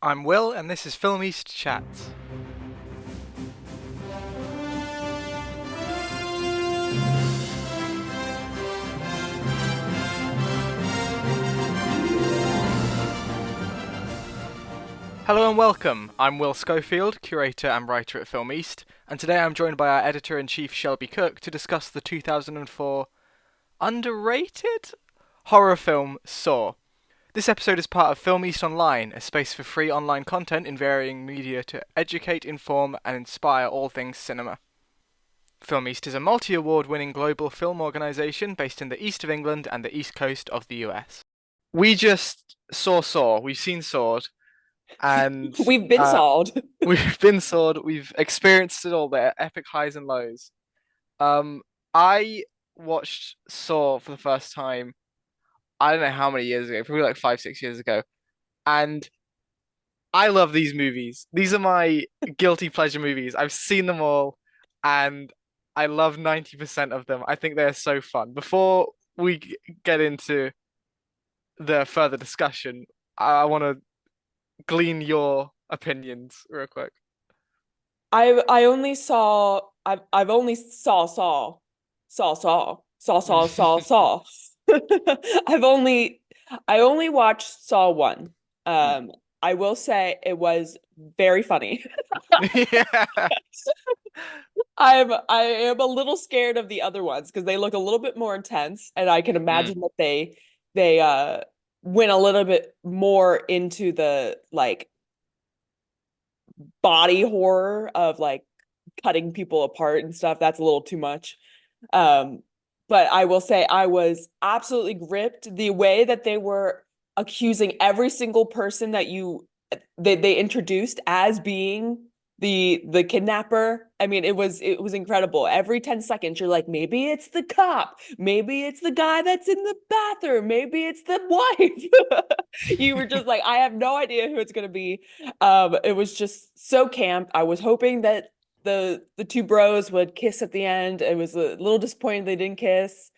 I'm Will, and this is Film East Chats. Hello and welcome. I'm Will Schofield, curator and writer at Film East, and today I'm joined by our editor-in-chief Shelby Cook to discuss the 2004 underrated horror film Saw. This episode is part of Film East Online, a space for free online content in varying media to educate, inform, and inspire all things cinema. Film East is a multi-award winning global film organisation based in the east of England and the east coast of the US. We just saw Saw, we've seen Sword, and We've been solved. we've been Sword, we've experienced it all, the epic highs and lows. I watched Saw for the first time, I don't know how many years ago, probably like 5, 6 years ago, and I love these movies. These are my guilty pleasure movies. I've seen them all, and I love 90% of them. I think they're so fun. Before we get into the further discussion, I want to glean your opinions real quick. I only saw I've only saw. I've only I only watched Saw one. Mm. I will say it was very funny. Yeah. I am a little scared of the other ones because they look a little bit more intense, and I can Mm. imagine that they went a little bit more into the like body horror of like cutting people apart and stuff. That's a little too much. Um, but I will say I was absolutely gripped the way that they were accusing every single person that they introduced as being the kidnapper. I mean, it was incredible. Every 10 seconds, you're like, maybe it's the cop, maybe it's the guy that's in the bathroom, maybe it's the wife. You were just like, I have no idea who it's gonna be. It was just so camp. I was hoping that the two bros would kiss at the end. It was a little disappointed they didn't kiss.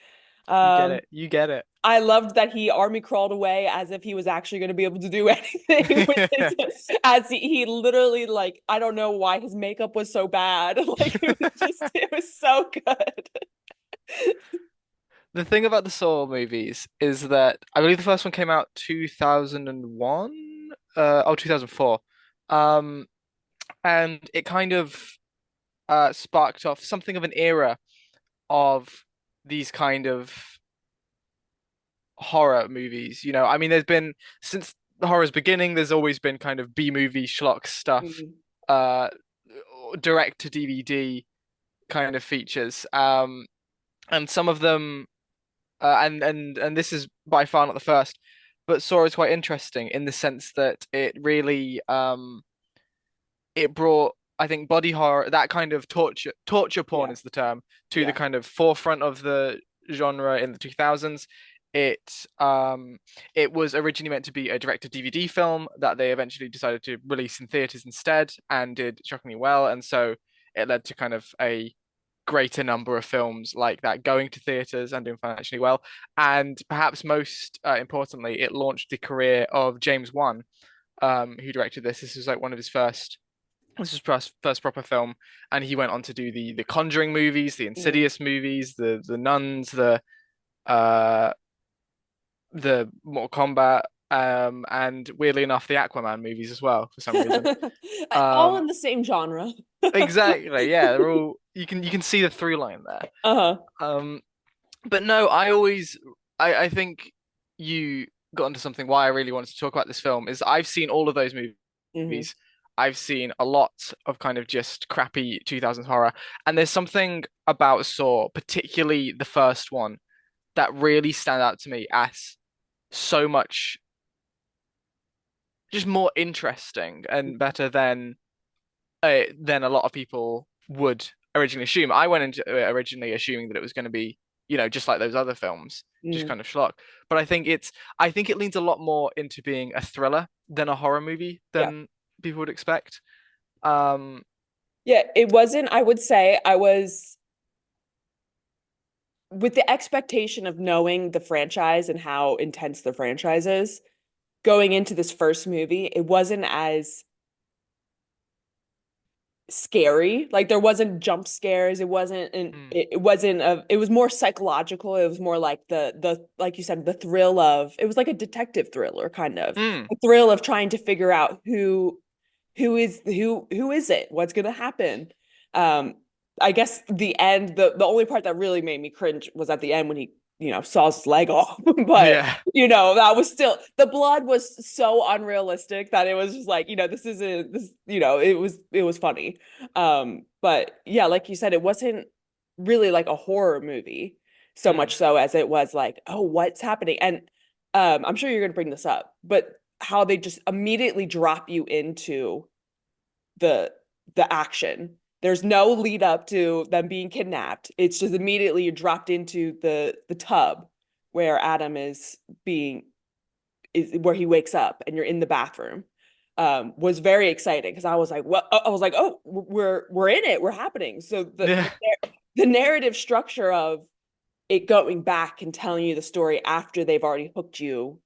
You get Um, it. You get it. I loved that he army crawled away as if he was actually going to be able to do anything with his, as he literally like I don't know why his makeup was so bad. Like it was so good. The thing about the Saw movies is that I believe the first one came out 2001, 2004. Um, and it kind of sparked off something of an era of these kind of horror movies. I mean, there's been since the horror's beginning, there's always been kind of B movie schlock stuff, Mhm. uh, direct to DVD kind of features. And some of them, and this is by far not the first, but Saw is quite interesting in the sense that it really it brought, I think, body horror, that kind of torture porn Yeah, is the term, to the yeah. kind of forefront of the genre in the 2000s. It it was originally meant to be a direct to DVD film that they eventually decided to release in theaters instead, and did shockingly well, and so it led to kind of a greater number of films like that going to theaters and doing financially well. And perhaps most importantly, it launched the career of James Wan, who directed this. This was like one of his first. This was first proper film, and he went on to do the Conjuring movies, the Mhm. Insidious movies, the Nuns, uh the Mortal Kombat, and weirdly enough, the Aquaman movies as well for some reason. All Um, in the same genre. exactly, yeah, they're all you can see the through line there. Uh-huh. Um, but no, I think you got into something why I really wanted to talk about this film is I've seen all of those Hmm. movies. I've seen a lot of kind of just crappy 2000s horror, and there's something about Saw, particularly the first one, that really stand out to me as so much just more interesting and better than a lot of people would originally assume. I went into it originally assuming that it was going to be, just like those other films, just Hmm. kind of schlock. But I think it leans a lot more into being a thriller than a horror movie Yeah. than people would expect. Um, Yeah, it wasn't, I would say I was with the expectation of knowing the franchise and how intense the franchise is. going into this first movie, it wasn't as scary. Like there wasn't jump scares. It wasn't an Mm. it wasn't a it was more psychological. It was more like the like you said, the thrill of it was like a detective thriller kind of. Mm. The thrill of trying to figure out who is it? What's gonna happen? Um I guess the end, the only part that really made me cringe was at the end when he, saws his leg off. But Yeah. that was still the blood was so unrealistic that it was just like, this isn't this, it was funny. But yeah, like you said, it wasn't really like a horror movie so Mm. much so as it was like, oh, what's happening? And I'm sure you're gonna bring this up, but how they just immediately drop you into the the action. There's no lead up to them being kidnapped. It's just immediately you're dropped into the tub where Adam is where he wakes up and you're in the bathroom. Was very exciting because I was like, what? I was like, oh, we're in it. We're happening. So Yeah. the narrative structure of it going back and telling you the story after they've already hooked you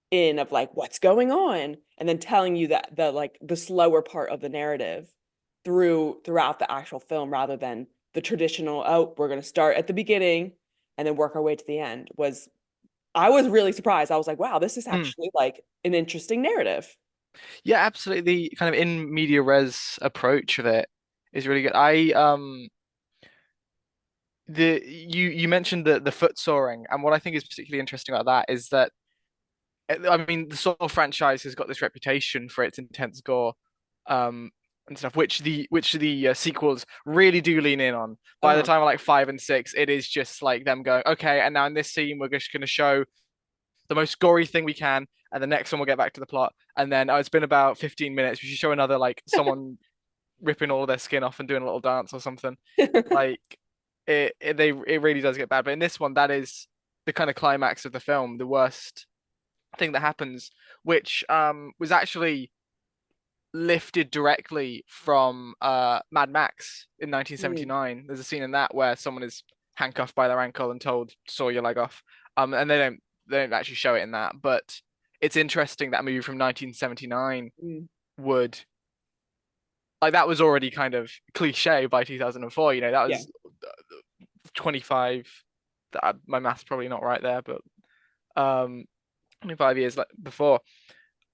in of like what's going on and then telling you that the slower part of the narrative throughout the actual film rather than the traditional, oh, we're going to start at the beginning and then work our way to the end. Was I was really surprised. I was like, wow, this is Mm. actually like an interesting narrative. Yeah, absolutely. The kind of in media res approach of it is really good. You mentioned the foot soaring, and what I think is particularly interesting about that is that I mean the Saw franchise has got this reputation for its intense gore, um, and stuff, which the sequels really do lean in on. By the Uh-huh. time of like 5 and 6, it is just like them going, okay, and now in this scene we're just going to show the most gory thing we can, and the next one we'll get back to the plot, and then it's been about 15 minutes. We should show another like someone ripping all of their skin off and doing a little dance or something. Like it really does get bad. But in this one, that is the kind of climax of the film, the worst thing that happens, which was actually lifted directly from Mad Max in Mm, 1979. There's a scene in that where someone is handcuffed by their ankle and told saw your leg off. And they don't actually show it in that, but it's interesting that a movie from 1979 mm, would like that was already kind of cliche by 2004. That yeah. was 25. My math's probably not right there, but 25 years before.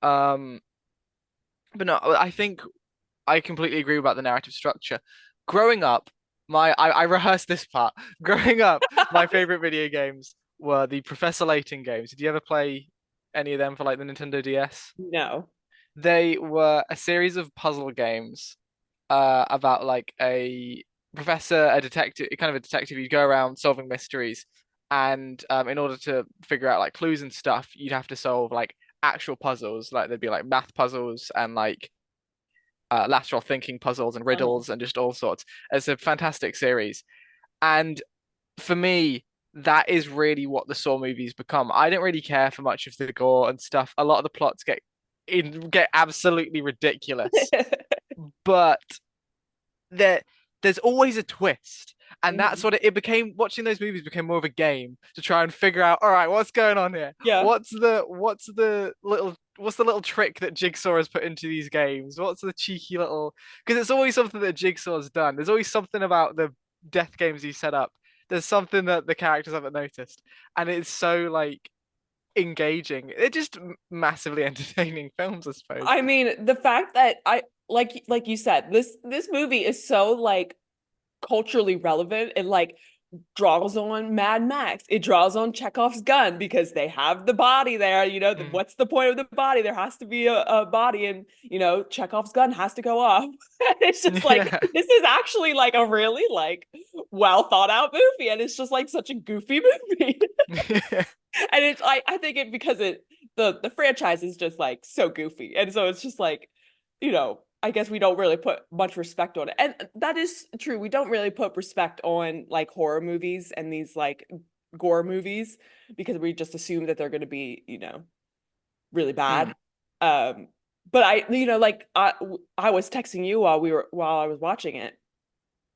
Um, but no, I think I completely agree about the narrative structure. Growing up, I rehearsed this part. Growing up, my favorite video games were the Professor Layton games. Did you ever play any of them for like the Nintendo DS? No. They were a series of puzzle games about like a professor, a detective, kind of a detective. You'd go around solving mysteries, and in order to figure out like clues and stuff, you'd have to solve like actual puzzles. Like there'd be like math puzzles and like lateral thinking puzzles and Uh-huh. riddles and just all sorts. It's a fantastic series, and for me. That is really what the Saw movies become. I don't really care for much of the gore and stuff. A lot of the plots get absolutely ridiculous, but there there's always a twist. And that's Mhm. what it became. Watching those movies became more of a game to try and figure out, all right, what's going on here? Yeah. What's the little trick that Jigsaw has put into these games? What's the cheeky little, because it's always something that Jigsaw's done. There's always something about the death games he set up. There's something that the characters haven't noticed. And it's so like engaging. They're just massively entertaining films, I suppose. I mean, the fact that I like you said, this movie is so like culturally relevant and like draws on Mad Max. It draws on Chekhov's gun because they have the body there. Mm. What's the point of the body? There has to be a body, and Chekhov's gun has to go off. It's just like Yeah. this is actually like a really like well thought out movie, and it's just like such a goofy movie. And it's I think it because the franchise is just like so goofy, and so it's just like, I guess we don't really put much respect on it, and that is true. We don't really put respect on like horror movies and these like gore movies because we just assume that they're going to be really Mm. bad. Um, but like I was texting you while I was watching it,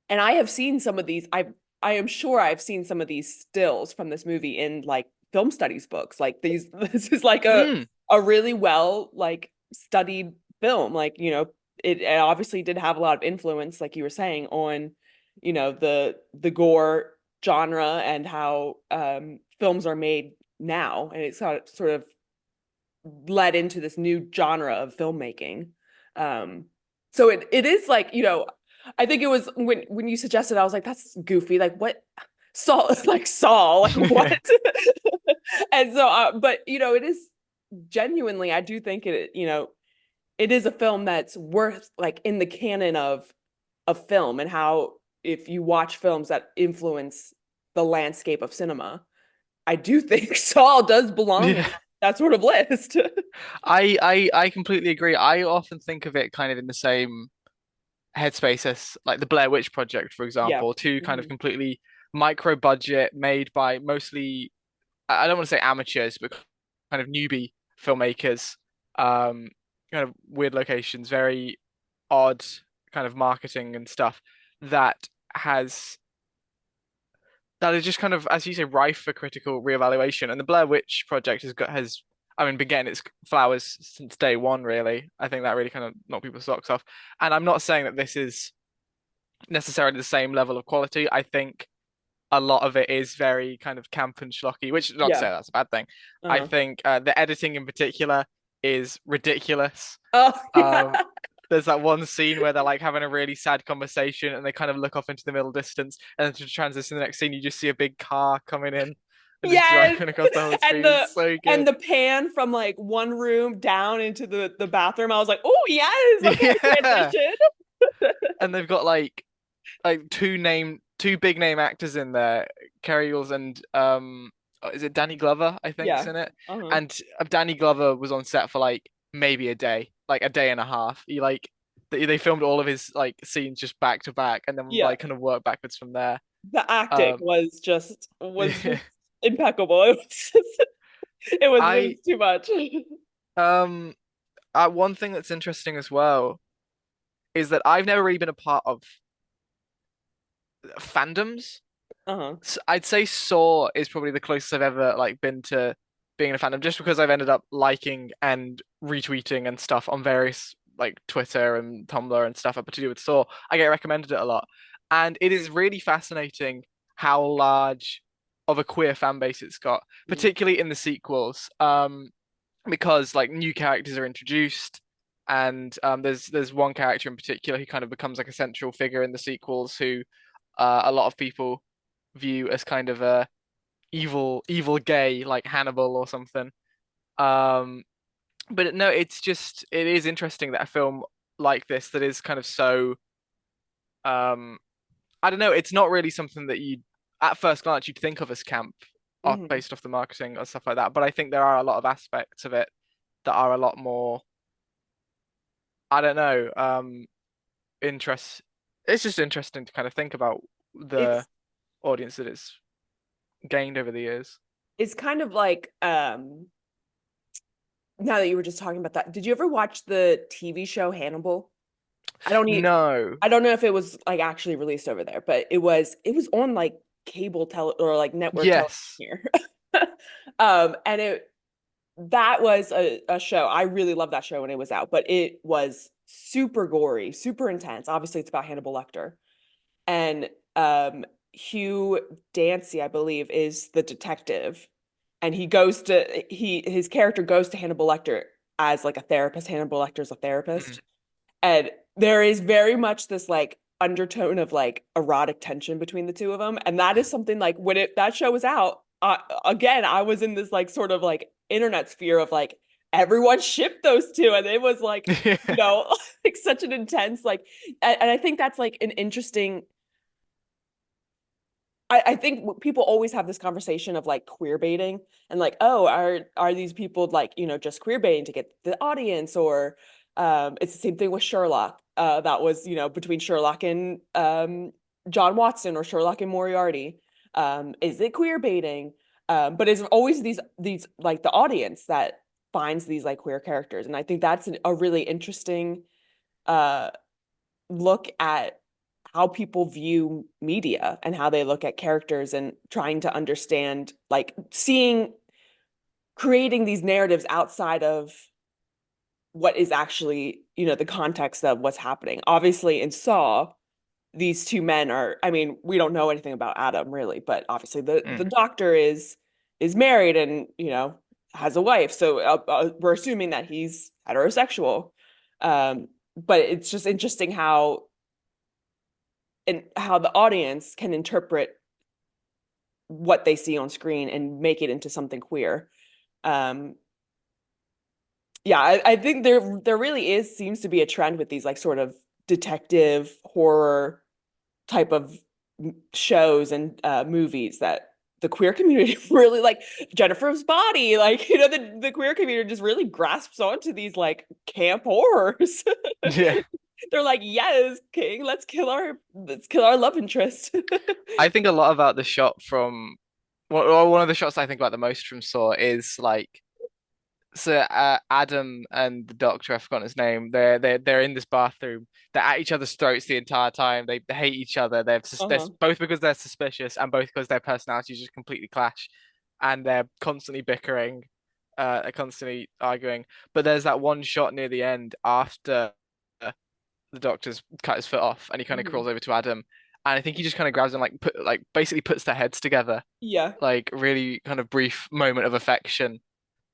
and I have seen some of these. I am sure I've seen some of these stills from this movie in like film studies books. Like these, this is like a Mm. a really well like studied film. Like, it obviously did have a lot of influence, like you were saying, on, the gore genre and how films are made now. And it's sort of led into this new genre of filmmaking. Um, so it is like, I think it was when you suggested, I was like, that's goofy. Like what Saul like Saul, like what? And so but it is genuinely, I do think it is a film that's worth like in the canon of film and how if you watch films that influence the landscape of cinema, I do think Saul does belong in Yeah. that sort of list. I completely agree. I often think of it kind of in the same headspace as like the Blair Witch Project, for Yeah. example, two kind of Hmm. completely micro budget made by mostly I don't want to say amateurs, but kind of newbie filmmakers, um, kind of weird locations, very odd kind of marketing and stuff that has that is just kind of, as you say, rife for critical reevaluation. And the Blair Witch Project I mean, been getting its flowers since day one, really. I think that really kind of knocked people's socks off. And I'm not saying that this is necessarily the same level of quality. I think a lot of it is very kind of camp and schlocky, which not to Yeah. say that's a bad thing. I Uh-huh. think the editing in particular is ridiculous. Oh, yeah. Um, there's that one scene where they're like having a really sad conversation and they kind of look off into the middle distance, and then to transition to the next scene, you just see a big car coming in and just Yes. driving across the whole And screen. the It's so and good. the pan from like one room down into the bathroom. I was like, oh yes, okay, Yeah. transition. And they've got like two big name actors in there, Kerry Yules and is it Danny Glover, I think's Yeah. in it. Uh-huh. And Danny Glover was on set for like maybe a day, like a day and a half. He like they filmed all of his like scenes just back to back and then Yeah. like kind of worked backwards from there. The acting Um was just impeccable. It was I too much. um one thing that's interesting as well is that I've never really been a part of fandoms. Uh-huh. I'd say Saw is probably the closest I've ever like been to being a fandom, just because I've ended up liking and retweeting and stuff on various like Twitter and Tumblr and stuff up to do with Saw. I get recommended it a lot, and it is really fascinating how large of a queer fan base it's got, Mm. particularly in the sequels. Because like new characters are introduced, and there's one character in particular who kind of becomes like a central figure in the sequels who a lot of people view as kind of a evil gay like Hannibal or something. Um, but no, it is interesting that a film like this that is kind of so I don't know, it's not really something that you at first glance you'd think of as camp Hmm. based off the marketing or stuff like that. But I think there are a lot of aspects of it that are a lot more I don't know, interest it's just interesting to kind of think about the It's audience that it's gained over the years. it's kind of like now that you were just talking about that, did you ever watch the TV show Hannibal? I don't need No. I don't know if it was like actually released over there, but it was on like cable tele or like network television Yes. here. And that was a show. I really loved that show when it was out, but it was super gory, super intense. Obviously, it's about Hannibal Lecter. And Hugh Dancy, I believe, is the detective. And his character goes to Hannibal Lecter as like a therapist. Hannibal Lecter's a Mm. therapist. And there is very much this like undertone of like erotic tension between the two of them. And that is something like when that show was out, again, I was in this like sort of like internet sphere of like everyone shipped those two. And it was like, like such an intense, like, and I think that's like an interesting. I think people always have this conversation of like queer baiting and like, oh, are these people like, just queer baiting to get the audience? Or it's the same thing with Sherlock. That was, between Sherlock and John Watson or Sherlock and Moriarty. Is it queer baiting? But it's always these like the audience that finds these like queer characters. And I think that's a really interesting uh look at how people view media and how they look at characters and trying to understand like seeing creating these narratives outside of what is actually, the context of what's happening. Obviously, in Saw, these two men are, I mean, we don't know anything about Adam really, but obviously the Mm. doctor is married and, has a wife. So we're assuming that he's heterosexual. But it's just interesting how the audience can interpret what they see on screen and make it into something queer. Um, yeah, I think there really seems to be a trend with these like sort of detective horror type of shows and movies that the queer community really like. Jennifer's Body, like, the queer community just really grasps onto these like camp horrors. Yeah. They're like, yes, king, let's kill our love interest. I think a lot about the shot from one of the shots I think about the most from Saw is like Adam and the doctor, I've forgotten his name. They're in this bathroom. They're at each other's throats the entire time. They hate each other. They're Uh-huh. both because they're suspicious and both because their personalities just completely clash, and they're constantly bickering, they're constantly arguing. But there's that one shot near the end after the doctor's cut his foot off, and he kind of Mhm. crawls over to Adam, and I think he just kind of grabs him like basically puts their heads together, Yeah. like really kind of brief moment of affection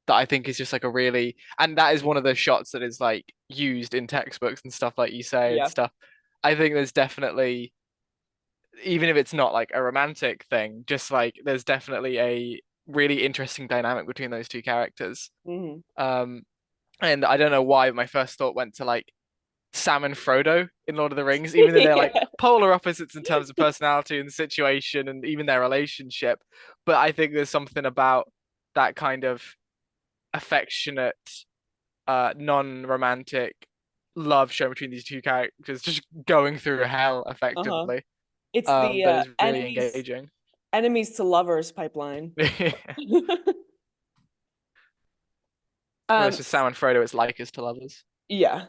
that I think is just like a really, and that is one of the shots that is like used in textbooks and stuff like you say and Yeah. stuff. I think there's definitely, even if it's not like a romantic thing, just like there's definitely a really interesting dynamic between those two characters. Hmm. Um, and I don't know why my first thought went to like Sam and Frodo in Lord of the Rings, even though they're like Yeah. polar opposites in terms of personality and the situation and even their relationship. But I think there's something about that kind of affectionate, non-romantic love shown between these two characters, just going through hell Uh-huh. effectively. It's the That is really enemies engaging. enemies to lovers pipeline. Whereas Um, for Sam and Frodo, it's like us to lovers. yeah.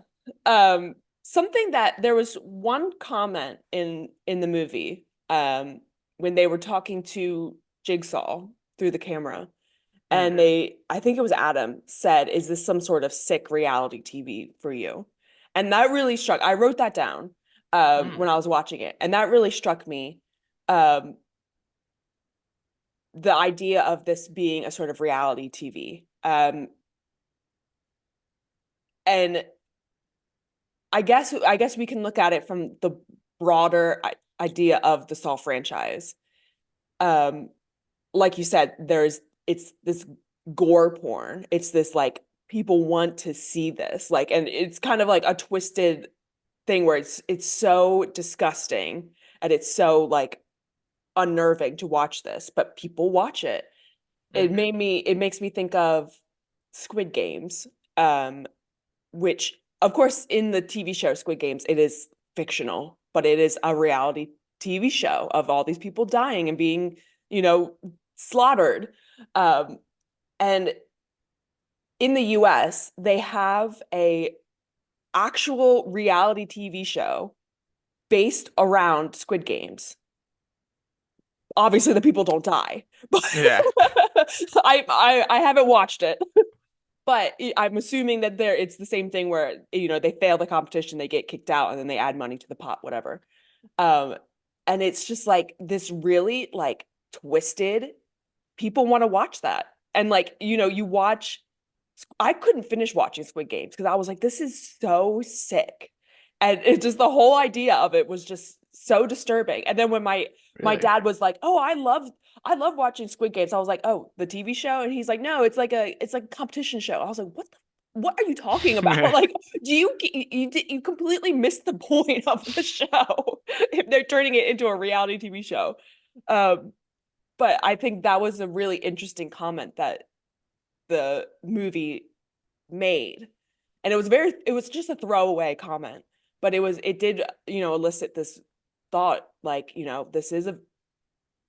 Something that there was one comment in the movie, when they were talking to Jigsaw through the camera, Mm, and I think it was Adam, said, "Is this some sort of sick reality TV for you?" And that really struck. I wrote that down mm, when I was watching it, and that really struck me. Um, the idea of this being a sort of reality TV. And I guess we can look at it from the broader idea of the Saw franchise. Um, like you said, it's this gore porn. It's this like people want to see this. Like, and it's kind of like a twisted thing where it's so disgusting and it's so like unnerving to watch this, but people watch it. mm, It makes me think of Squid Games, um, which of course in the TV show Squid Games it is fictional, but it is a reality TV show of all these people dying and being, you know, slaughtered. Um, and in the US, they have a actual reality TV show based around Squid Games. Obviously, the people don't die, but yeah. I haven't watched it. But I'm assuming that it's the same thing where, they fail the competition, they get kicked out, and then they add money to the pot, whatever. Um, and it's just like this really like twisted. People want to watch that, and like you watch. I couldn't finish watching Squid Games because I was like, this is so sick, and it just the whole idea of it was just so disturbing. And then when my Really. dad was like, "Oh, I love watching Squid Games," I was like, "Oh, the TV show?" And he's like, "No, it's like a competition show." I was like, What are you talking about? Like, you completely missed the point of the show if they're turning it into a reality TV show." Um, but I think that was a really interesting comment that the movie made. And it was just a throwaway comment, but it did, elicit this thought, like, this is a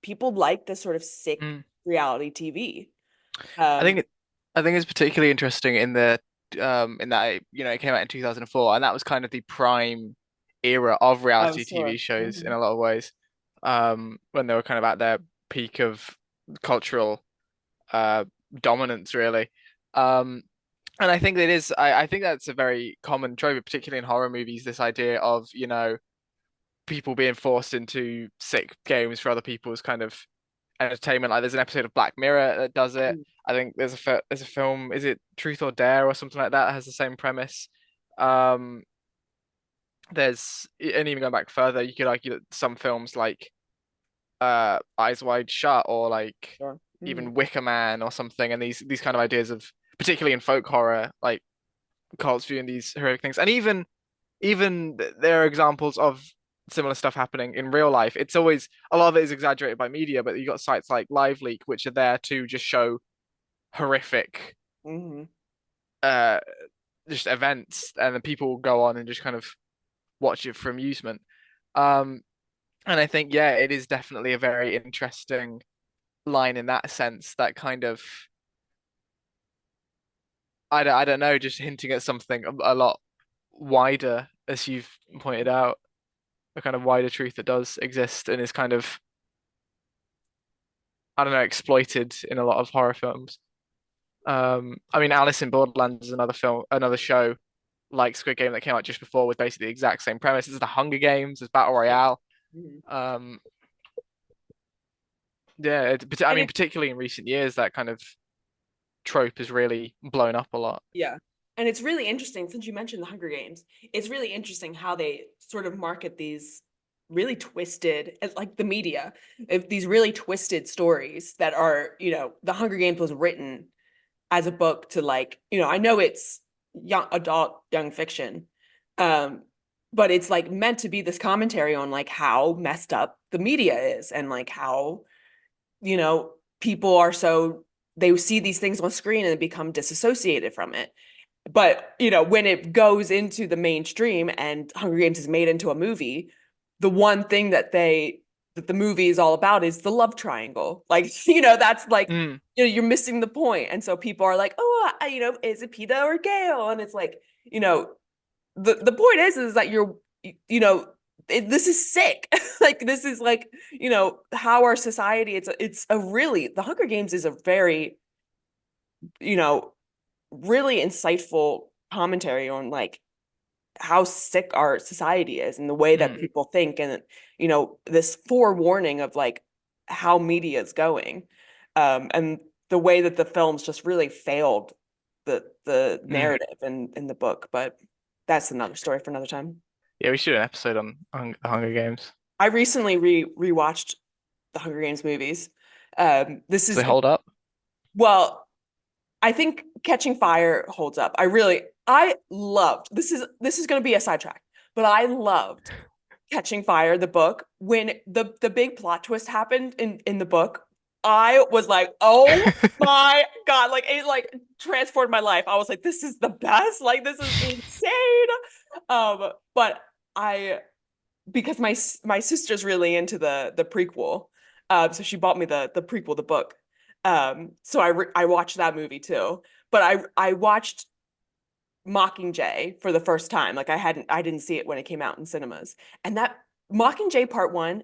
people like this sort of sick Mm. reality TV. I Um, think it, I think it's particularly interesting in that it came out in 2004, and that was kind of the prime era of oh, reality TV sure. shows in Mhm. a lot of ways. When they were kind of at their peak of cultural dominance, really. Um, and I think I think that's a very common trope, particularly in horror movies, this idea of, people being forced into sick games for other people's kind of entertainment. Like there's an episode of Black Mirror that does it. Mm. I think there's a film, is it Truth or Dare or something like that, has the same premise. Um, and even going back further, you could argue that some films like Eyes Wide Shut or like Sure. Hmm. even Wicker Man or something, and these kind of ideas of, particularly in folk horror, like cults viewing these horrific things, and there are examples of similar stuff happening in real life. It's always, a lot of it is exaggerated by media, but you got sites like LiveLeak which are there to just show horrific Hmm. uh just events, and then people go on and just kind of watch it for amusement. Um, and I think, yeah, it is definitely a very interesting line in that sense, that kind of, I don't know, just hinting at something a lot wider, as you've pointed out, a kind of wider truth that does exist and is kind of, I don't know, exploited in a lot of horror films. I mean, Alice in Borderland is another film, another show like Squid Game that came out just before, with basically the exact same premise. It's the Hunger Games, it's Battle Royale. Hmm. Um, yeah, I And mean, it, particularly in recent years, that kind of trope has really blown up a lot. yeah. And it's really interesting since you mentioned the Hunger Games. It's really interesting how they sort of market these really twisted, as like the media, if these really twisted stories that are, the Hunger Games was written as a book to like, I know it's young adult young fiction, um, but it's like meant to be this commentary on like how messed up the media is and like how, people are so they see these things on screen and become disassociated from it. But, when it goes into the mainstream and Hunger Games is made into a movie, the one thing that the movie is all about is the love triangle. Like, that's like, Mm, you're missing the point. And so people are like, oh, is it Peeta or Gale? And it's like, you know, the point is that you know, this is sick. Like this is like, how our society, it's a really, the Hunger Games is a very, you know, really insightful commentary on like how sick our society is and the way that mm, people think, and this forewarning of like how media is going, and the way that the films just really failed the mm. narrative in the book. But that's another story for another time. Yeah, we should do an episode on the Hunger Games. I recently rewatched the Hunger Games movies. This Do is they hold up? well, I think Catching Fire holds up. I loved, this is going to be a sidetrack, but I loved Catching Fire, the book. When the big plot twist happened in the book, I was like, "Oh my God." Like it like transformed my life. I was like, "This is the best. Like this is insane." But I because my sister's really into the prequel. So she bought me the prequel, the book. So I watched that movie too. But I watched Mockingjay for the first time. Like I didn't see it when it came out in cinemas. And that Mockingjay Part 1,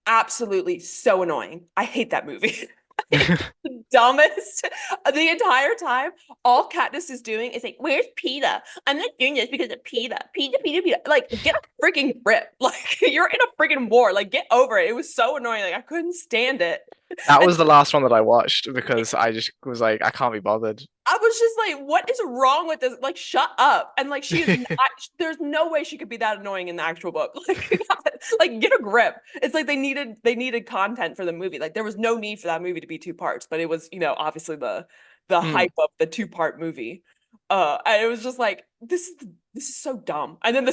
absolutely so annoying. I hate that movie. It's the dumbest. The entire time, all Katniss is doing is like, "Where's Peeta? I'm not doing this because of Peeta. Peeta, Peeta, Peeta." Like, get a freaking grip. Like, you're in a freaking war. Like, get over it. It was so annoying. Like, I couldn't stand it. That And was the last one that I watched because I just was like, I can't be bothered. I was just like, what is wrong with this? Like, shut up. And like, she is not, there's no way she could be that annoying in the actual book. Like, get a grip. It's like they needed content for the movie. Like, there was no need for that movie to be two parts, but it was, obviously the Mm. hype of the two-part movie. And it was just like, this is so dumb. And then the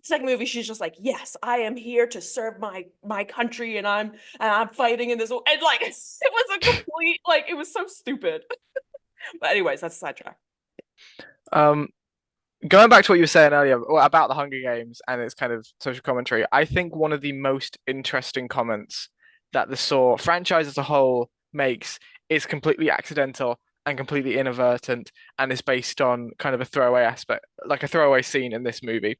second movie, she's just like, yes, I am here to serve my country, and I'm fighting in this, and like, it was a complete, like, it was so stupid. But anyways, that's a sidetrack. Um, Going back to what you were saying earlier about the Hunger Games and its kind of social commentary, I think one of the most interesting comments that the Saw franchise as a whole makes is completely accidental and completely inadvertent, and is based on kind of a throwaway aspect, like a throwaway scene in this movie,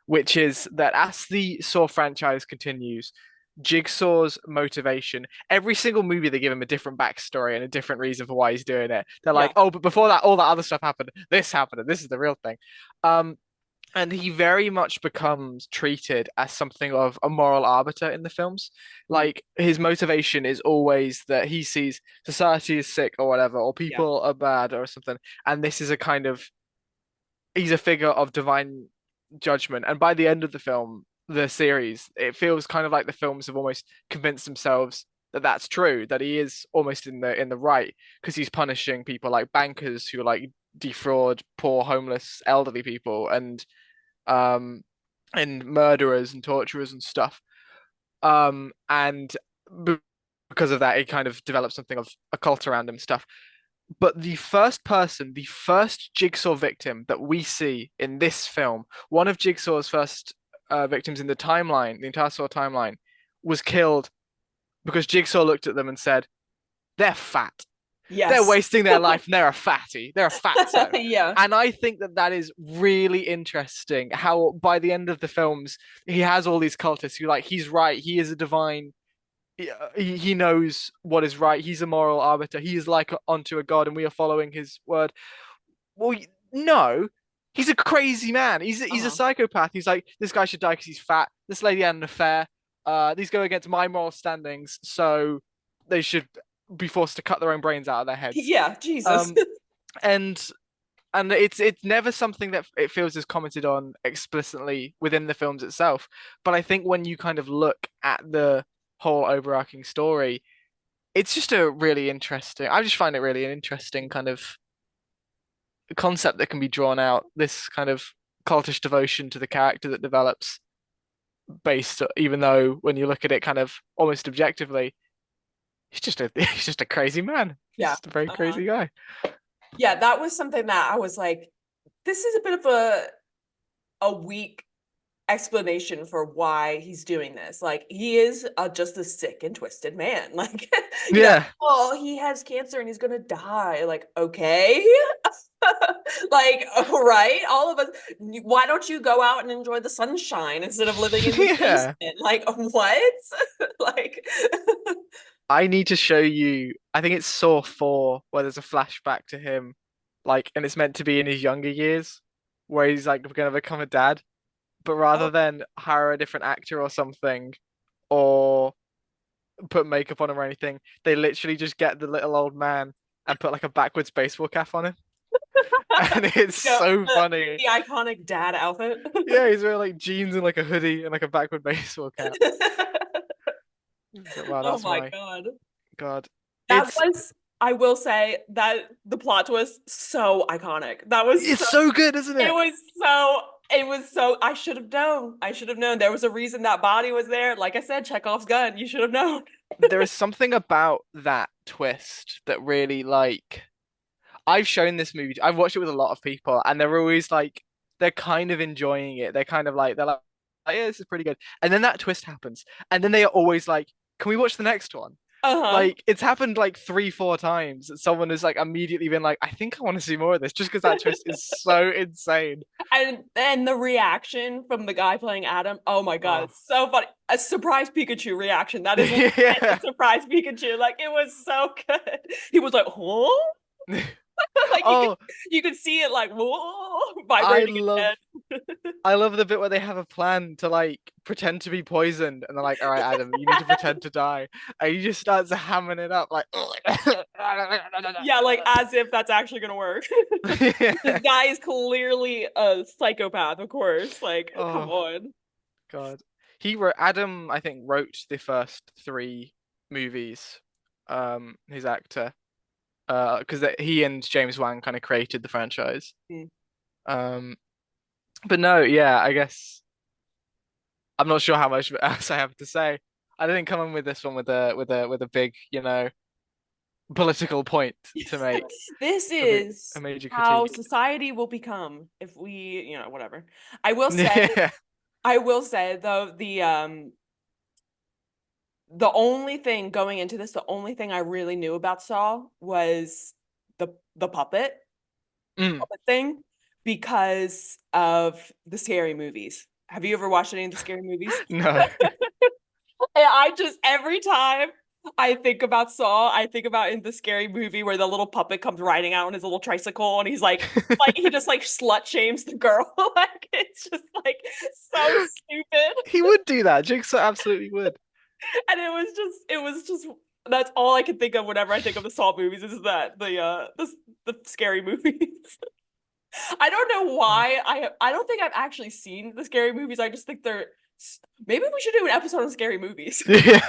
which is that as the Saw franchise continues, Jigsaw's motivation. Every single movie they give him a different backstory and a different reason for why he's doing it. They're Yeah. like, oh, but before that, all that other stuff happened, and this is the real thing. Um, and he very much becomes treated as something of a moral arbiter in the films. Mm. Like his motivation is always that he sees society is sick or whatever, or Yeah. people are bad or something, and this is a kind of he's a figure of divine judgment. And by the end of the film, the series, it feels kind of like the films have almost convinced themselves that that's true, that he is almost in the right because he's punishing people like bankers who like defraud poor, homeless, elderly people, um and murderers and torturers and stuff. And because of that, it kind of develops something of a cult around him and stuff. But the first Jigsaw victim that we see in this film, one of Jigsaw's first victims in the timeline, the entire Saw timeline, was killed because Jigsaw looked at them and said, "They're fat. They're Yes. wasting their life, and they're a fatty. They're a fatso." Yeah. And I think that that is really interesting. How by the end of the films, he has all these cultists who like he's right. He is a divine he knows what is right. He's a moral arbiter. He is like unto a god, and we are following his word. Well, no, he's a crazy man. He's a Uh-huh. psychopath. He's like this guy should die because he's fat. This lady had an affair. These go against my moral standings, so they should be forced to cut their own brains out of their heads. Yeah, Jesus. Um, and it's never something that it feels is commented on explicitly within the films itself. But I think when you kind of look at the whole overarching story, it's just a really interesting. I just find it really an interesting kind of concept that can be drawn out. This kind of cultish devotion to the character that develops based, even though when you look at it kind of almost objectively, he's just a crazy man. He's Yeah. just a very Uh-huh. crazy guy. Yeah, that was something that I was like, this is a bit of a weak explanation for why he's doing this. Like he is just a sick and twisted man. Like, Yeah. oh, he has cancer and he's gonna die. Like, okay. Like, all right, all of us, why don't you go out and enjoy the sunshine instead of living in the Yeah. basement? Like, what? Like, I need to show you. I think it's Saw 4 where there's a flashback to him, like, and it's meant to be in his younger years, where he's like gonna become a dad. But rather oh, than hire a different actor or something, or put makeup on him or anything, they literally just get the little old man and put like a backwards baseball cap on him, and it's you know, so the, funny. the iconic dad outfit. Yeah, he's wearing like jeans and like a hoodie and like a backward baseball cap. It's like, wow, Oh that's my my God. God. That It's was, I will say that the plot was so iconic. That was it's so, so good, isn't it it? was so, it was so, I should have known. I should have known. There was a reason that body was there. Like I said, Chekhov's gun. You should have known. There is something about that twist that really like I've shown this movie. I've watched it with a lot of people, and they're always like, they're kind of enjoying it. They're kind of like, yeah, this is pretty good. And then that twist happens, and then they are always like, can we watch the next one? Uh-huh. Like, it's happened like 3, 4 times that someone has like immediately been like, I think I want to see more of this, just because that twist is so insane. And the reaction from the guy playing Adam, oh my God, Oh, it's so funny. A surprise Pikachu reaction. That is legit a yeah. surprise Pikachu. Like it was so good. He was like, huh? Like Oh, you could see it like whoa I vibrating in love his head. I love the bit where they have a plan to like pretend to be poisoned, and they're like, "All right, Adam, you need to pretend to die," and he just starts hamming it up like, Yeah, like as if that's actually gonna work. This guy is clearly a psychopath, of course. Like, come "Oh on. God." He wrote Adam, I think, wrote the first 3 movies. His actor, because he and James Wan kind of created the franchise. Mm. Um, but no, yeah, I guess I'm not sure how much else I have to say. I didn't come in with this one with a big, political point to make, This a, is a major how critique. society will become if we, whatever. I will say, Yeah. I will say though, the only thing going into this, the only thing I really knew about Saw was the Mm, puppet thing because of the scary movies. Have you ever watched any of the scary movies? no. And I just every time I think about Saw, I think about in the scary movie where the little puppet comes riding out on his little tricycle and he's like he just like slut shames the girl. Like it's just like so stupid. He would do that. Jigsaw absolutely would. And it was just that's all I can think of whenever I think of the Saw movies is that the scary movies. I don't know Uh, why I don't think I've actually seen the scary movies. I just think they're maybe we should do an episode on scary movies Yeah.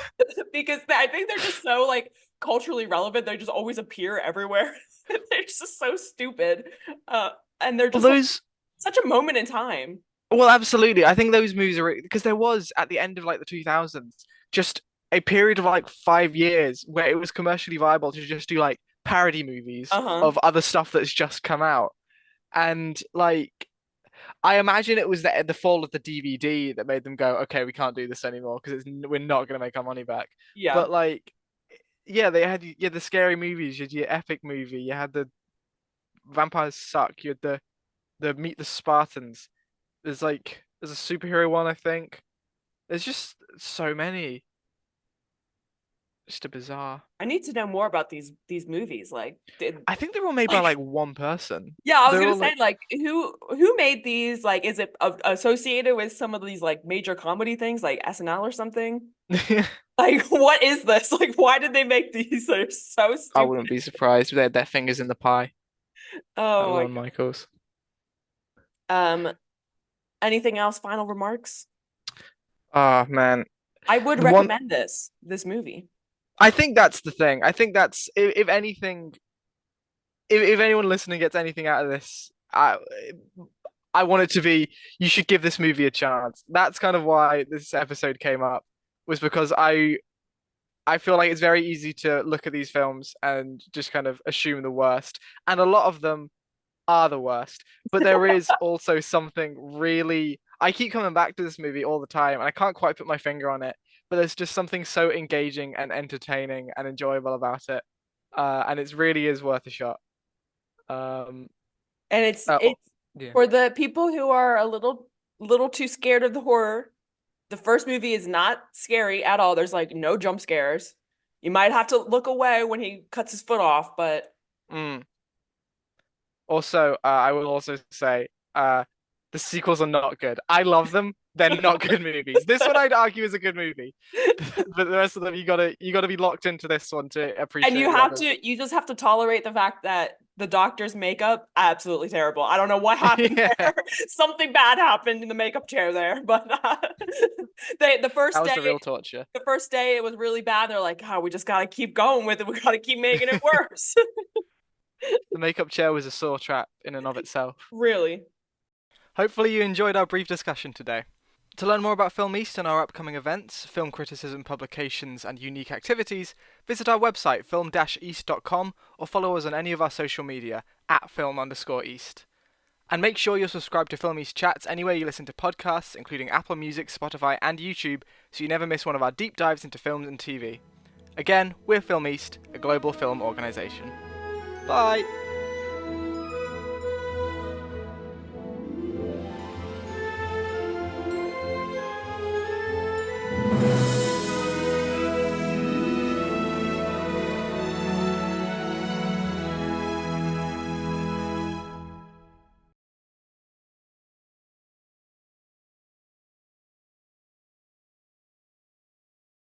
because I think they're just so like culturally relevant. They just always appear everywhere. They're just so stupid. Uh and they're Well, just like those. such a moment in time. Well, absolutely. I think those movies are because there was at the end of like the 2000s just a period of like 5 years where it was commercially viable to just do like parody movies Uh-huh. of other stuff that's just come out. And like I imagine it was the fall of the DVD that made them go, okay, we can't do this anymore because we're not going to make our money back. Yeah. But like, yeah, they had the scary movies, you had your epic movie, you had the vampires suck, you had the Meet the Spartans. There's a superhero one, I think. There's just so many. Just a bizarre. I need to know more about these movies. Like did I think they were all made by like like one person. yeah, I was They're gonna all say like, like who made these? Like, is it associated with some of these like major comedy things, like SNL or something? Like, what is this? Like, why did they make these? They're so I stupid. wouldn't be surprised. They had their fingers in the pie at Oh my Lorne Michaels. God. Anything else? Final remarks? Oh man, I would the one. recommend this movie. I think that's the thing. I think that's if anything, if anyone listening gets anything out of this, I want it to be you should give this movie a chance. That's kind of why this episode came up, was because I feel like it's very easy to look at these films and just kind of assume the worst, and a lot of them are the worst. But there is also something really. I keep coming back to this movie all the time, and I can't quite put my finger on it. But there's just something so engaging and entertaining and enjoyable about it, and it really is worth a shot. Um, And it's oh, it's yeah. for the people who are a little too scared of the horror. The first movie is not scary at all. There's like no jump scares. You might have to look away when he cuts his foot off, but Mm. Also, I will also say, the sequels are not good. I love them. They're not good movies. This one I'd argue is a good movie, but the rest of them you gotta be locked into this one to and appreciate the others. you just have to tolerate the fact that the doctor's makeup absolutely terrible. I don't know what happened Yeah, there. Something bad happened in the makeup chair there, but they that was the real torture. the first day it was really bad. They're like, "Oh, we just got to keep going with it. We got to keep making it worse." The makeup chair was a sore trap in and of itself. Really. Hopefully, you enjoyed our brief discussion today. To learn more about Film East and our upcoming events, film criticism publications, and unique activities, visit our website film-east.com or follow us on any of our social media at film_east. And make sure you're subscribed to Film East Chats anywhere you listen to podcasts, including Apple Music, Spotify, and YouTube, so you never miss one of our deep dives into films and TV. Again, we're Film East, a global film organisation. Bye!